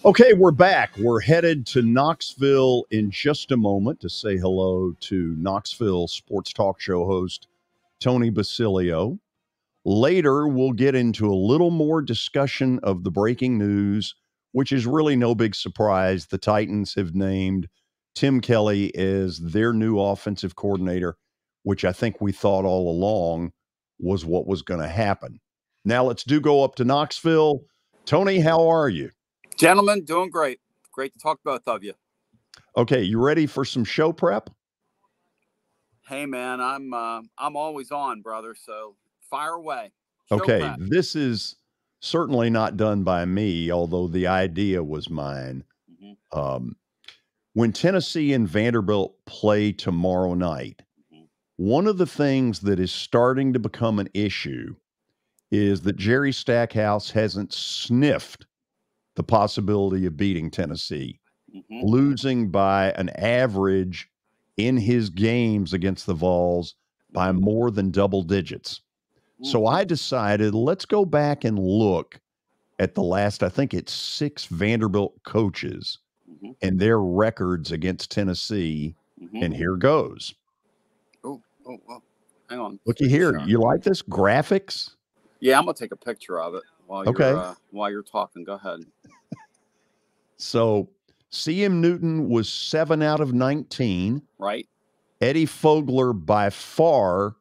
Okay, we're back. We're headed to Knoxville in just a moment to say hello to Knoxville sports talk show host Tony Basilio. Later, we'll get into a little more discussion of the breaking news, which is really no big surprise. The Titans have named Tim Kelly as their new offensive coordinator, which I think we thought all along was what was going to happen. Now let's go up to Knoxville. Tony, how are you? Gentlemen, doing great. Great to talk to both of you. Okay, you ready for some show prep? Hey, man, I'm always on, brother. So fire away. Show Okay, prep. This is certainly not done by me, although the idea was mine. When Tennessee and Vanderbilt play tomorrow night, one of the things that is starting to become an issue is that Jerry Stackhouse hasn't sniffed the possibility of beating Tennessee, losing by an average in his games against the Vols by more than double digits. So I decided, let's go back and look at the last, I think it's 6 Vanderbilt coaches and their records against Tennessee. And here goes. Oh, hang on. Looky here. You like this graphics? Yeah, I'm going to take a picture of it while you're talking. Go ahead. So C.M. Newton was 7 out of 19. Right. Eddie Fogler, by far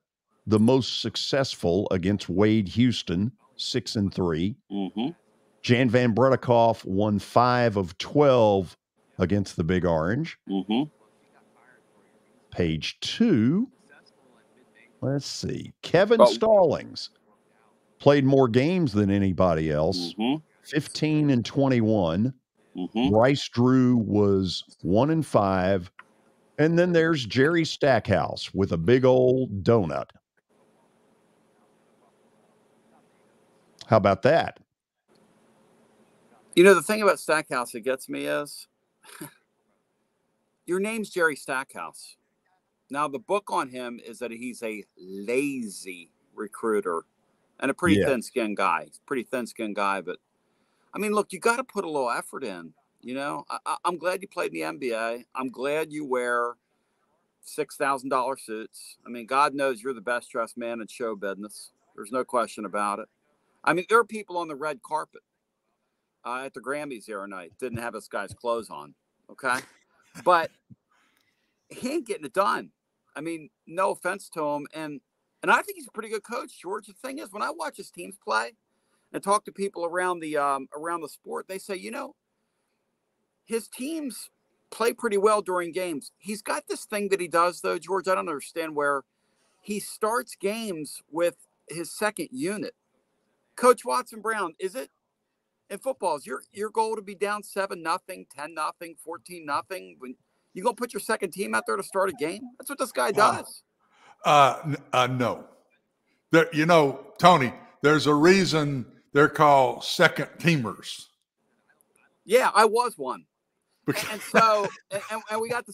the most successful against Wade Houston, 6-3. Jan Van Bredekoff won 5 of 12 against the Big Orange. Page 2. Let's see. Kevin Stallings played more games than anybody else. 15-21. Bryce Drew was 1-5. And then there's Jerry Stackhouse with a big old donut. How about that? You know, the thing about Stackhouse that gets me is your name's Jerry Stackhouse. Now, the book on him is that he's a lazy recruiter and a pretty thin-skinned guy. He's a pretty thin-skinned guy, but I mean, look, you got to put a little effort in. You know, I'm glad you played in the NBA. I'm glad you wear $6,000 suits. I mean, God knows you're the best dressed man in show business. There's no question about it. I mean, there are people on the red carpet at the Grammys the other night didn't have this guy's clothes on. Okay, but he ain't getting it done. I mean, no offense to him, and I think he's a pretty good coach, George. The thing is, when I watch his teams play and talk to people around the sport, they say, you know, his teams play pretty well during games. He's got this thing that he does, though, George. I don't understand, where he starts games with his second unit. Coach Watson Brown, is it in football? Is your goal to be down 7-0, 10-0, 14-0? When you gonna put your second team out there to start a game? That's what this guy does. No. There, you know, Tony, there's a reason they're called second teamers. Yeah, I was one. And so, and we got to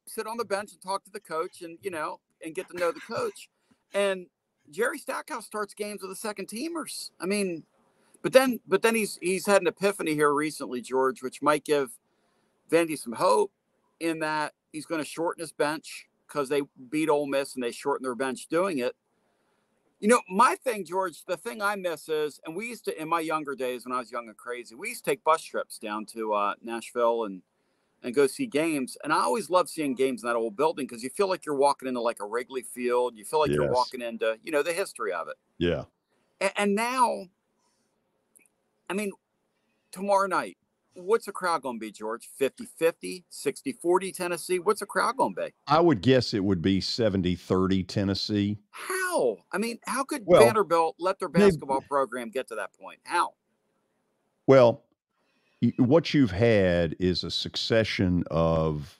sit on the bench and talk to the coach, and and get to know the coach. And Jerry Stackhouse starts games with the second teamers. I mean, but then he's had an epiphany here recently, George, which might give Vandy some hope in that he's going to shorten his bench because they beat Ole Miss and they shortened their bench doing it. You know, my thing, George, the thing I miss is, and we used to, in my younger days when I was young and crazy, we used to take bus trips down to Nashville and go see games. And I always loved seeing games in that old building because you feel like you're walking into like a Wrigley Field. You feel like you're walking into, the history of it. Yeah. And now, I mean, tomorrow night, what's the crowd going to be, George? 50-50, 60-40 Tennessee? What's the crowd going to be? I would guess it would be 70-30 Tennessee. How? I mean, how could Vanderbilt let their basketball program get to that point? How? Well, what you've had is a succession of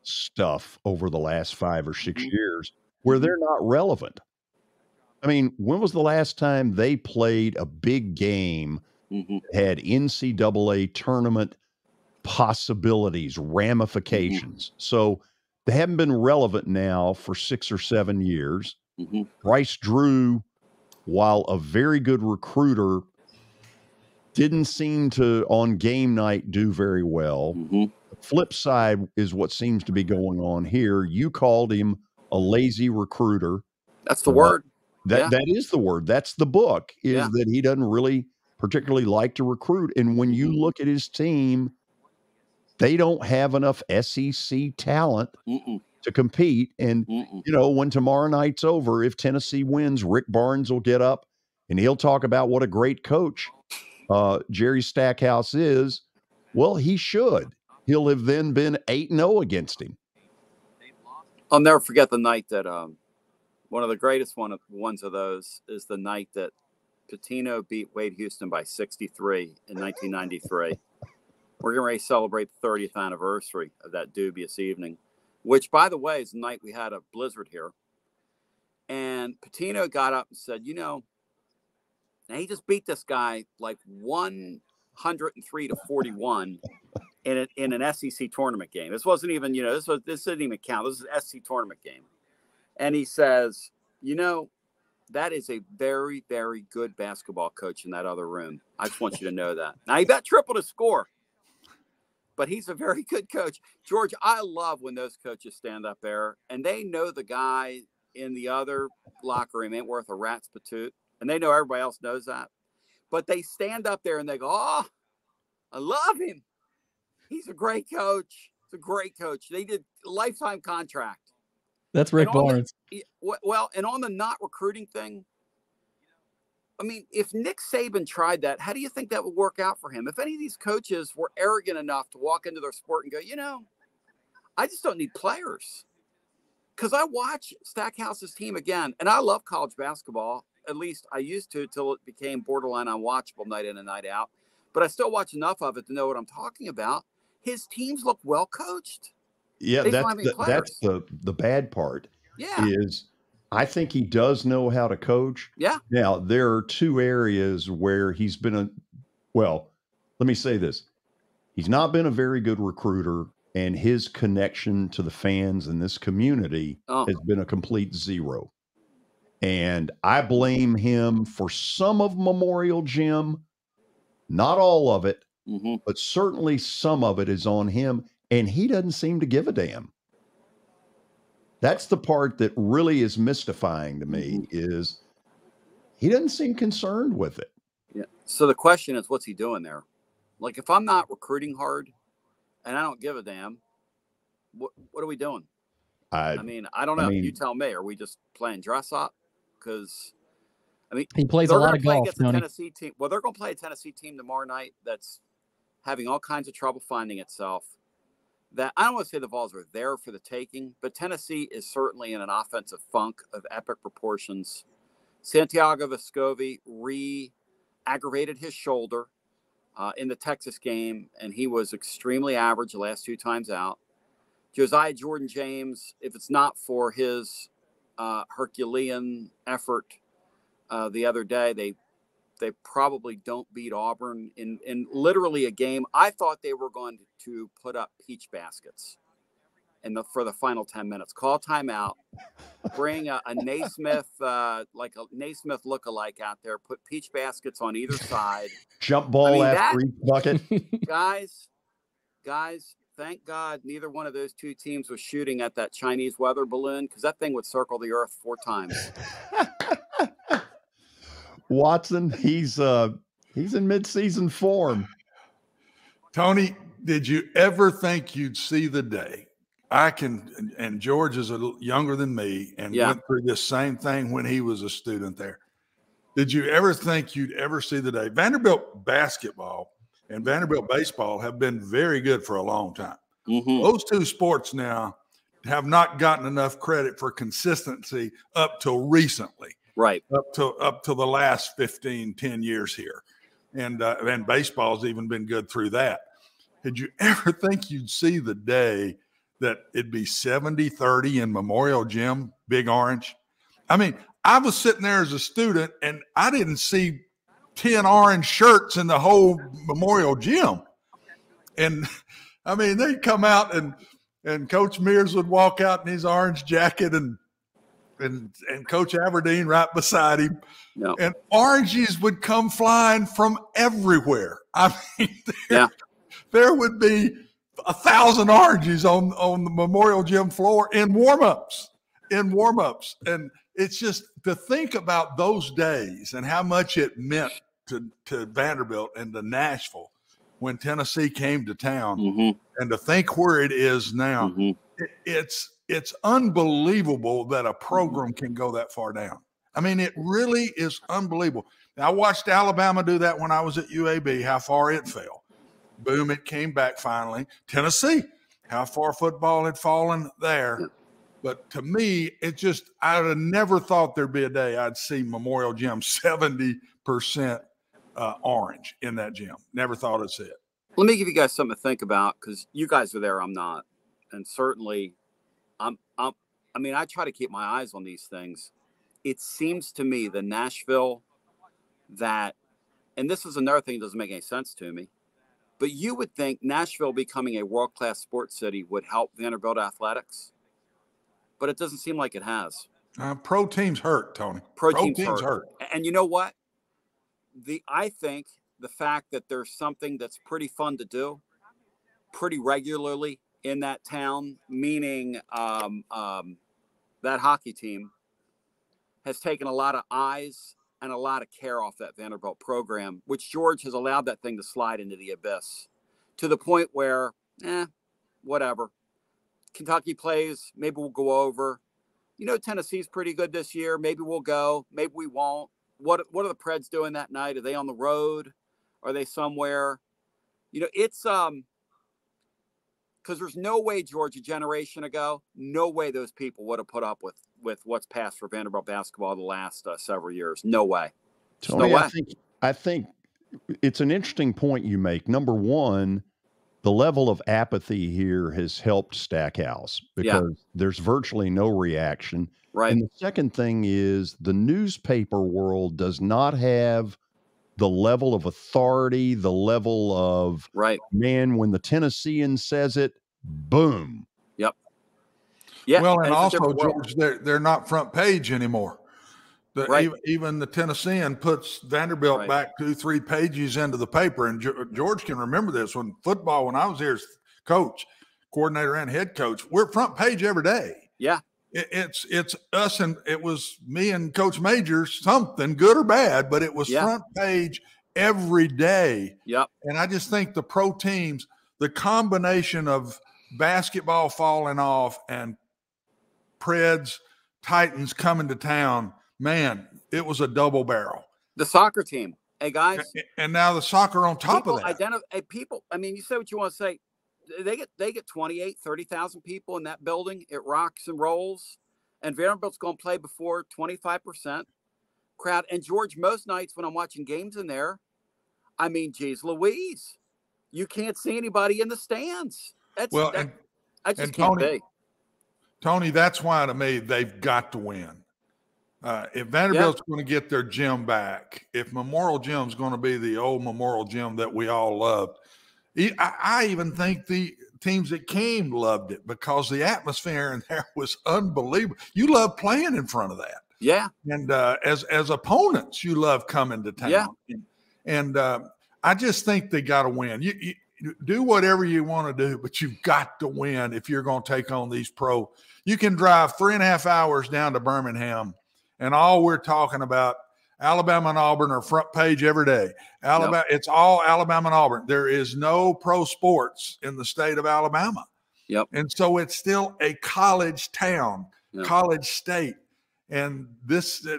stuff over the last 5 or 6 years where they're not relevant. I mean, when was the last time they played a big game, had NCAA tournament possibilities, ramifications? So they haven't been relevant now for 6 or 7 years. Bryce Drew, while a very good recruiter, didn't seem to, on game night, do very well. Mm-hmm. The flip side is what seems to be going on here. You called him a lazy recruiter. That's the word. That is the word. That's the book, is that he doesn't really particularly like to recruit. And when you look at his team, they don't have enough SEC talent to compete. And, when tomorrow night's over, if Tennessee wins, Rick Barnes will get up and he'll talk about what a great coach Jerry Stackhouse is. Well, he should. He'll have then been 8-0 against him. I'll never forget the night that one of the greatest ones of those is the night that Pitino beat Wade Houston by 63 in 1993. We're getting ready to celebrate the 30th anniversary of that dubious evening, which, by the way, is the night we had a blizzard here. And Pitino got up and said, now he just beat this guy like 103-41 in an SEC tournament game. This wasn't even, this didn't even count. This is an SEC tournament game. And he says, that is a very, very good basketball coach in that other room. I just want you to know that. Now, he bet tripled his score, but he's a very good coach. George, I love when those coaches stand up there and they know the guy in the other locker room ain't worth a rat's patoot, and they know everybody else knows that. But they stand up there and they go, oh, I love him. He's a great coach. He's a great coach. They did a lifetime contract. That's Rick Barnes. And on the not recruiting thing, I mean, if Nick Saban tried that, how do you think that would work out for him? If any of these coaches were arrogant enough to walk into their sport and go, I just don't need players. Because I watch Stackhouse's team again, and I love college basketball. At least I used to till it became borderline unwatchable night in and night out. But I still watch enough of it to know what I'm talking about. His teams look well coached. Yeah, that's the bad part. Yeah. Is I think he does know how to coach. Yeah. Now, there are two areas where he's been let me say this. He's not been a very good recruiter, and his connection to the fans in this community has been a complete zero. And I blame him for some of Memorial Gym, not all of it, but certainly some of it is on him. And he doesn't seem to give a damn. That's the part that really is mystifying to me, is he doesn't seem concerned with it. Yeah. So the question is, what's he doing there? Like, if I'm not recruiting hard and I don't give a damn, what are we doing? I don't know. You tell me. Are we just playing dress up? Because, he plays a lot of golf, Tony. Tennessee team. Well, they're going to play a Tennessee team tomorrow night that's having all kinds of trouble finding itself. That I don't want to say the Vols are there for the taking, but Tennessee is certainly in an offensive funk of epic proportions. Santiago Vescovi re-aggravated his shoulder in the Texas game, and he was extremely average the last 2 times out. Josiah Jordan-James, if it's not for his Herculean effort the other day, they probably don't beat Auburn in literally a game. I thought they were going to put up peach baskets for the final 10 minutes. Call timeout, bring a Naismith, like a Naismith lookalike out there, put peach baskets on either side. Jump ball after each bucket. Guys, thank God neither one of those two teams was shooting at that Chinese weather balloon, because that thing would circle the earth 4 times. Watson, he's in midseason form. Tony, did you ever think you'd see the day? And George is a little younger than me and went through this same thing when he was a student there. Did you ever think you'd ever see the day? Vanderbilt basketball and Vanderbilt baseball have been very good for a long time. Those two sports now have not gotten enough credit for consistency up till recently. Right. Up to the last 10 years here. And baseball's even been good through that. Did you ever think you'd see the day that it'd be 70-30 in Memorial Gym, Big Orange? I mean, I was sitting there as a student and I didn't see 10 orange shirts in the whole Memorial Gym. And I mean, they'd come out and Coach Mears would walk out in his orange jacket and and Coach Aberdeen right beside him. Yep. And oranges would come flying from everywhere. I mean, there would be 1,000 oranges on the Memorial Gym floor in warm-ups. And it's just to think about those days and how much it meant to Vanderbilt and to Nashville when Tennessee came to town, and to think where it is now. It's unbelievable that a program can go that far down. I mean, it really is unbelievable. Now, I watched Alabama do that when I was at UAB, how far it fell. Boom, it came back finally. Tennessee, how far football had fallen there. But to me, I would have never thought there'd be a day I'd see Memorial Gym 70% orange in that gym. Never thought I'd see it. Let me give you guys something to think about, because you guys are there, I'm not. And certainly, I try to keep my eyes on these things. It seems to me the Nashville and this is another thing that doesn't make any sense to me, but you would think Nashville becoming a world-class sports city would help Vanderbilt athletics, but it doesn't seem like it has. Pro teams hurt, Tony. Pro teams hurt. And you know what? I think the fact that there's something that's pretty fun to do pretty regularly in that town, meaning that hockey team has taken a lot of eyes and a lot of care off that Vanderbilt program, which George has allowed that thing to slide into the abyss to the point where, whatever. Kentucky plays, maybe we'll go over. Tennessee's pretty good this year. Maybe we'll go. Maybe we won't. What are the Preds doing that night? Are they on the road? Are they somewhere? It's because there's no way, George, a generation ago, no way those people would have put up with what's passed for Vanderbilt basketball the last several years. No way. Tony, no way. I think it's an interesting point you make. Number one, the level of apathy here has helped Stackhouse because there's virtually no reaction. Right. And the second thing is the newspaper world does not have the level of authority, the level of, man, when the Tennessean says it, boom. Yep. Yeah. Well, and also, George, they're not front page anymore. Even the Tennessean puts Vanderbilt back 2-3 pages into the paper. And George can remember this when I was here as coach, coordinator and head coach, we're front page every day. Yeah. It's us, and it was me and Coach Majors, something good or bad, but it was front page every day. Yep. And I just think the pro teams, the combination of basketball falling off and Preds, Titans coming to town, man, it was a double barrel. The soccer team. Hey, guys. And now the soccer on top of that. You say what you want to say. They get 28, 30,000 people in that building. It rocks and rolls. And Vanderbilt's going to play before 25% crowd. And George, most nights when I'm watching games in there, geez Louise, you can't see anybody in the stands. I just can't be. Tony, that's why to me they've got to win. If Vanderbilt's going to get their gym back, if Memorial Gym's going to be the old Memorial Gym that we all loved, I even think the teams that came loved it because the atmosphere in there was unbelievable. You love playing in front of that. Yeah. And as opponents, you love coming to town. Yeah. And I just think they got to win. You do whatever you want to do, but you've got to win if you're going to take on these pro. You can drive 3.5 hours down to Birmingham, and all we're talking about, Alabama and Auburn are front page every day. It's all Alabama and Auburn. There is no pro sports in the state of Alabama. Yep. And so it's still a college town, college state. And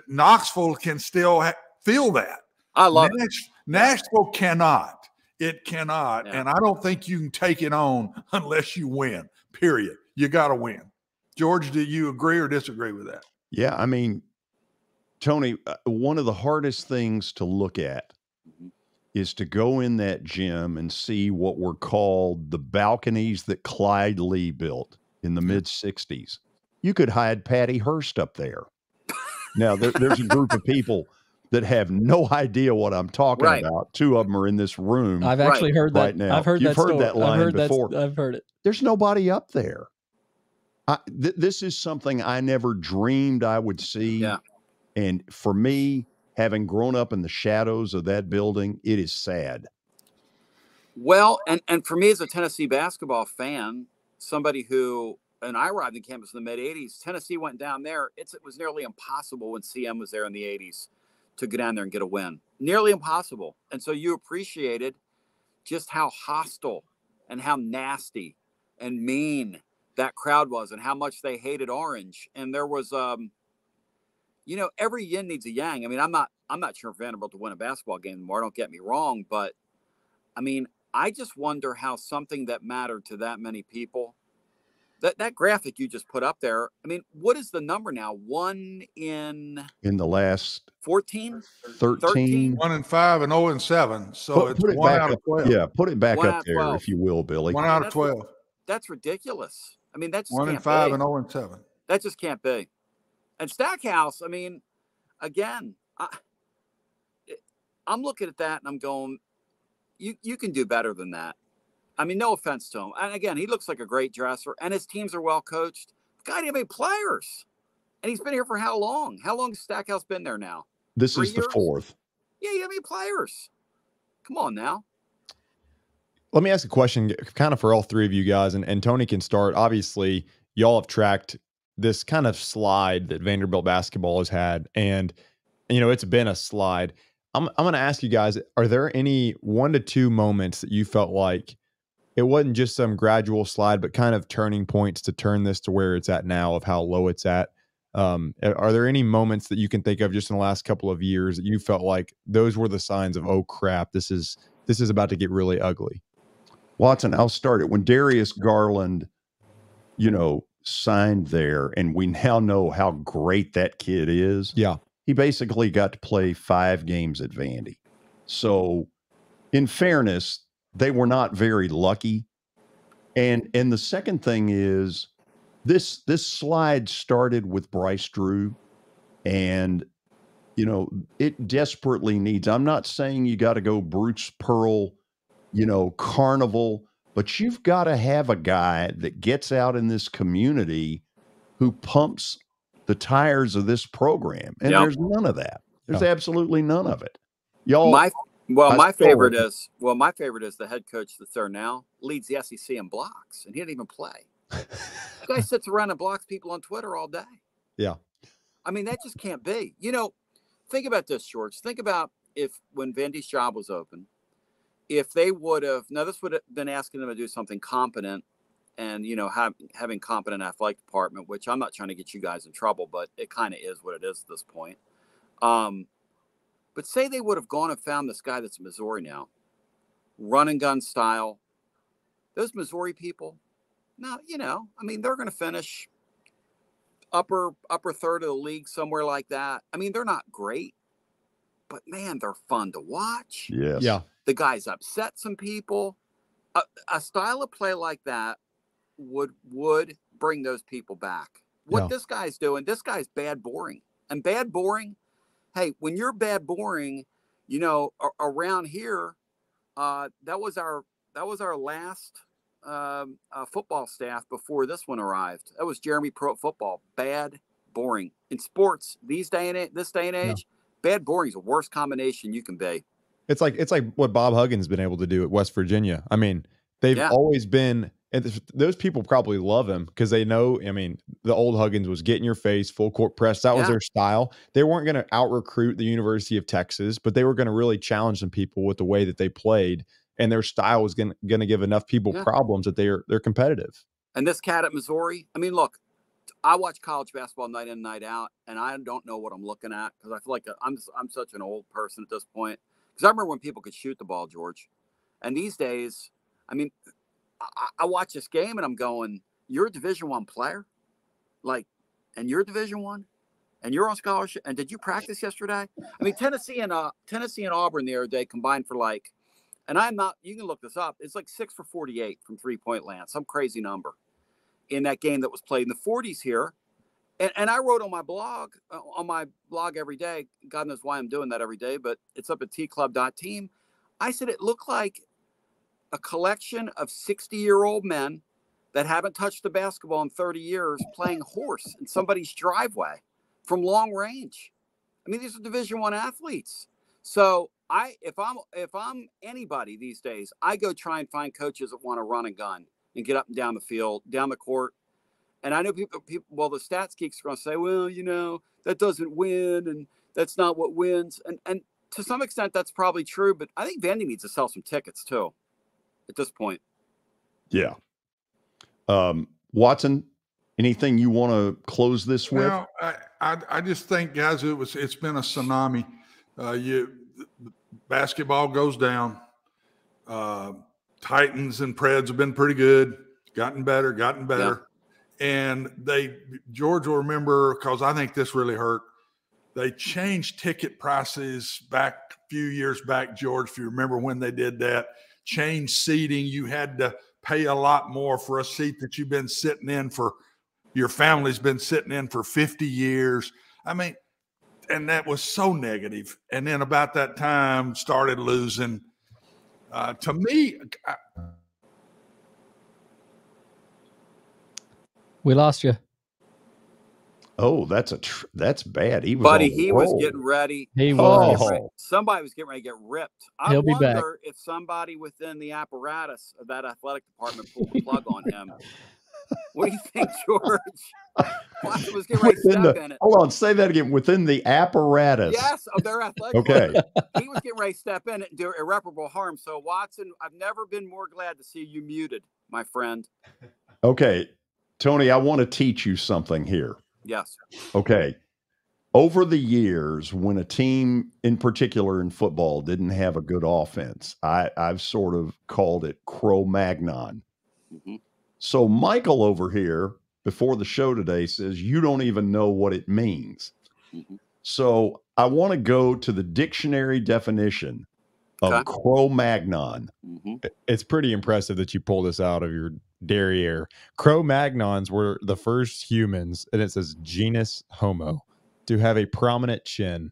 Knoxville can still feel that. I love it. Nashville cannot. It cannot. Yeah. And I don't think you can take it on unless you win, period. You got to win. George, do you agree or disagree with that? Yeah, Tony, one of the hardest things to look at is to go in that gym and see what were called the balconies that Clyde Lee built in the mid-'60s. You could hide Patty Hearst up there. Now, there's a group of people that have no idea what I'm talking about. Two of them are in this room. I've actually heard that. Right now. I've heard You've that heard that line before. I've heard it. There's nobody up there. This is something I never dreamed I would see. Yeah. And for me, having grown up in the shadows of that building, it is sad. Well, and for me as a Tennessee basketball fan, somebody who, and I arrived in campus in the mid-'80s, Tennessee went down there. It was nearly impossible when CM was there in the 80s to go down there and get a win. Nearly impossible. And so you appreciated just how hostile and how nasty and mean that crowd was and how much they hated Orange. And there was, every yin needs a yang. I mean, I'm not sure if Vanderbilt to win a basketball game anymore. Don't get me wrong. But, I mean, I just wonder how something that mattered to that many people, that graphic you just put up there, I mean, what is the number now? 1 in the last 14? 13? 1 in 5 and 0 in 7. So it's put it 1 back out up, of 12. Yeah, put it back One up out of there, 12. if you will, Billy. 1 out of 12. That's ridiculous. I mean, that's 1 in 5 and 0 in 7. That just can't be. And Stackhouse, I mean, again, I'm looking at that and I'm going, you can do better than that. I mean, no offense to him. And again, he looks like a great dresser and his teams are well coached. The guy didn't have any players. And he's been here for how long? How long has Stackhouse been there now? This 3 is the years? 4th. Yeah, you have any players? Come on now. Let me ask a question kind of for all three of you guys, and Tony can start. Obviously, y'all have tracked this kind of slide that Vanderbilt basketball has had, and, it's been a slide. I'm going to ask you guys, are there any 1 to 2 moments that you felt like it wasn't just some gradual slide, but kind of turning points to turn this to where it's at now, of how low it's at? Are there any moments that you can think of just in the last couple of years that you felt like those were the signs of, oh crap, this is about to get really ugly? Watson, I'll start it. When Darius Garland, signed there, and we now know how great that kid is. Yeah. He basically got to play 5 games at Vandy. So in fairness, they were not very lucky. And the second thing is this slide started with Bryce Drew, and it desperately needs, I'm not saying you got to go Bruce Pearl, carnival, but you've got to have a guy that gets out in this community who pumps the tires of this program. And there's none of that. There's absolutely none of it. Y'all. My favorite is the head coach that's there now, leads the SEC in blocks, and he didn't even play. The guy sits around and blocks people on Twitter all day. Yeah. I mean, that just can't be. Think about this, George. Think about when Vandy's job was open, if they would have, now this would have been asking them to do something competent and, having competent athletic department, which I'm not trying to get you guys in trouble, but it kind of is what it is at this point. But say they would have gone and found this guy that's in Missouri now, run and gun style. Those Missouri people, now, I mean, they're going to finish upper third of the league, somewhere like that. I mean, they're not great, but man, they're fun to watch. Yes. Yeah. The guys upset some people. A style of play like that would bring those people back. What this guy's doing, this guy's bad boring. And bad boring, hey, when you're bad boring, around here, that was our last football staff before this one arrived. That was Jeremy Pro football. Bad boring. In sports, this day and age, bad boring is the worst combination you can be. It's like what Bob Huggins has been able to do at West Virginia. I mean, they've always been, and those people probably love him because they know, I mean, the old Huggins was get in your face, full court press. That was their style. They weren't going to out recruit the University of Texas, but they were going to really challenge some people with the way that they played, and their style was going to give enough people problems that they're competitive. And this cat at Missouri, I mean, look, I watch college basketball night in, night out, and I don't know what I'm looking at because I feel like I'm such an old person at this point. Because I remember when people could shoot the ball, George. And these days, I mean, I watch this game and I'm going, you're a Division I player? And you're Division I? And you're on scholarship? And did you practice yesterday? I mean, Tennessee and Auburn the other day combined for and I'm not, you can look this up, it's 6 for 48 from three-point land, some crazy number in that game that was played in the 40s here. And I wrote on my blog every day. God knows why I'm doing that every day, but it's up at tclub.team. I said it looked like a collection of 60-year-old men that haven't touched the basketball in 30 years playing horse in somebody's driveway from long range. I mean, these are Division I athletes. So if I'm anybody these days, I go try and find coaches that want to run and gun and get up and down the field, down the court. And I know people, well, the stats geeks are going to say, well, you know, that doesn't win and that's not what wins. And to some extent, that's probably true. But I think Vandy needs to sell some tickets too at this point. Yeah. Watson, anything you want to close this with? Well, I just think, guys, it's been a tsunami. Basketball goes down. Titans and Preds have been pretty good, gotten better. Yeah. And George will remember, because I think this really hurt. They changed ticket prices back a few years back, George, if you remember when they did that. Changed seating. You had to pay a lot more for a seat that you've been sitting in for, your family's been sitting in for 50 years. I mean, and that was so negative. And then about that time started losing. To me, we lost you. Oh, that's bad. He was getting ready. Somebody was getting ready to get ripped. I wonder if somebody within the apparatus of that athletic department pulled the plug on him. What do you think, George? Watson was getting ready to step in it. Hold on, say that again. Within the apparatus. Yes, of their athletic. Okay. He was getting ready to step in it and do irreparable harm. So, Watson, I've never been more glad to see you muted, my friend. Okay. Tony, I want to teach you something here. Yes. Okay. Over the years, when a team in particular in football didn't have a good offense, I've sort of called it Cro-Magnon. Mm-hmm. So Michael over here before the show today says, you don't even know what it means. Mm-hmm. So I want to go to the dictionary definition of Cro-Magnon. Mm-hmm. It's pretty impressive that you pull this out of your derriere. Cro-Magnons were the first humans, and it says genus Homo, to have a prominent chin.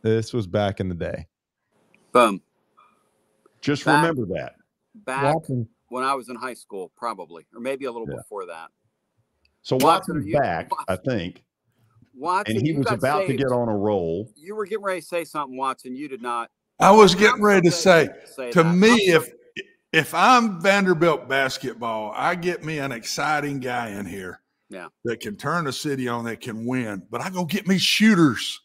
This was back in the day. Boom. Just remember that. Back when I was in high school, probably, or maybe a little before that. So Watson's back, I think. Watson, and he was about to get on a roll. You were getting ready to say something, Watson. You did not. I was getting ready to say to me, if I'm Vanderbilt basketball, I get me an exciting guy in here that can turn the city on, that can win. But I go get me shooters.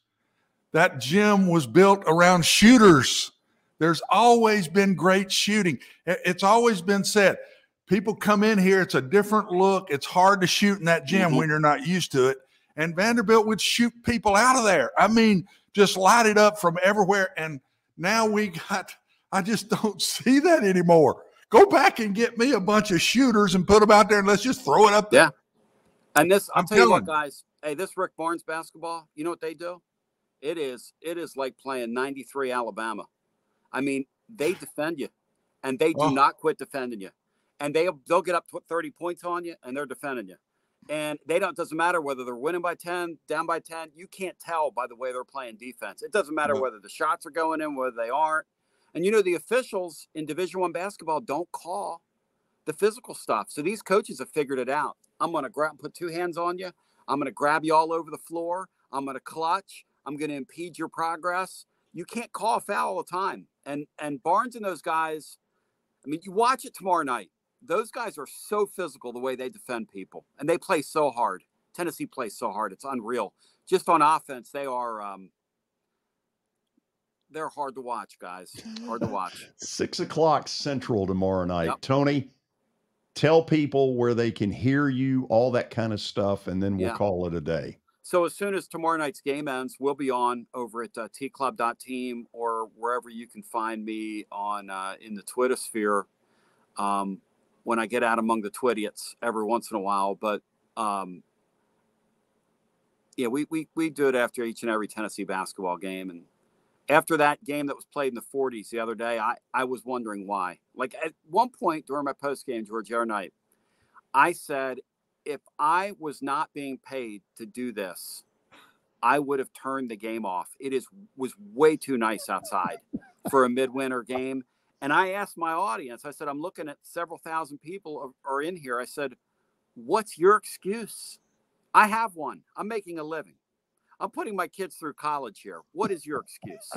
That gym was built around shooters. There's always been great shooting. It's always been said, people come in here, it's a different look. It's hard to shoot in that gym when you're not used to it. And Vanderbilt would shoot people out of there. I mean, just light it up from everywhere. And now I just don't see that anymore. Go back and get me a bunch of shooters and put them out there and let's just throw it up there. Yeah. And I'll tell you what, guys, hey, this Rick Barnes basketball, you know what they do? It is like playing 93 Alabama. I mean, they defend you, and they do not quit defending you. And they'll get up to 30 points on you, and they're defending you. And it doesn't matter whether they're winning by 10, down by 10. You can't tell by the way they're playing defense. It doesn't matter whether the shots are going in, whether they aren't. And, the officials in Division I basketball don't call the physical stuff. So these coaches have figured it out. I'm going to put two hands on you. I'm going to grab you all over the floor. I'm going to clutch. I'm going to impede your progress. You can't call a foul all the time. And Barnes and those guys, I mean, you watch it tomorrow night. Those guys are so physical the way they defend people. And they play so hard. Tennessee plays so hard. It's unreal. Just on offense, they are they're hard to watch, guys. Hard to watch. 6:00 Central tomorrow night. Yep. Tony, tell people where they can hear you, all that kind of stuff, and then we'll call it a day. So as soon as tomorrow night's game ends, we'll be on over at tclub.team or wherever you can find me on in the Twitter sphere when I get out among the Twidiots every once in a while. But we do it after each and every Tennessee basketball game. And after that game that was played in the 40s the other day, I was wondering why. Like at one point during my post-game, George, the other night, I said, if I was not being paid to do this, I would have turned the game off. It was way too nice outside for a midwinter game. And I asked my audience, I said, I'm looking at several thousand people are in here. I said, what's your excuse? I have one. I'm making a living. I'm putting my kids through college here. What is your excuse?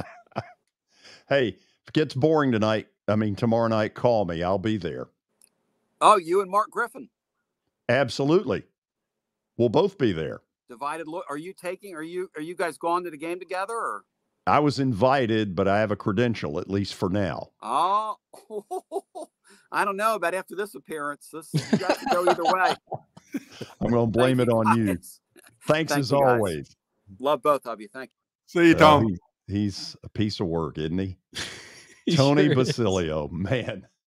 Hey, if it gets boring tomorrow night, call me. I'll be there. Oh, you and Mark Griffin. Absolutely. We'll both be there. Divided. Are you guys going to the game together, or? I was invited, but I have a credential, at least for now. Oh, I don't know about after this appearance. You got to go either way. I'm going to blame it on you. Thanks as always. Love both of you. Thank you. See you, Tom. He's a piece of work, isn't he? Tony Basilio, man.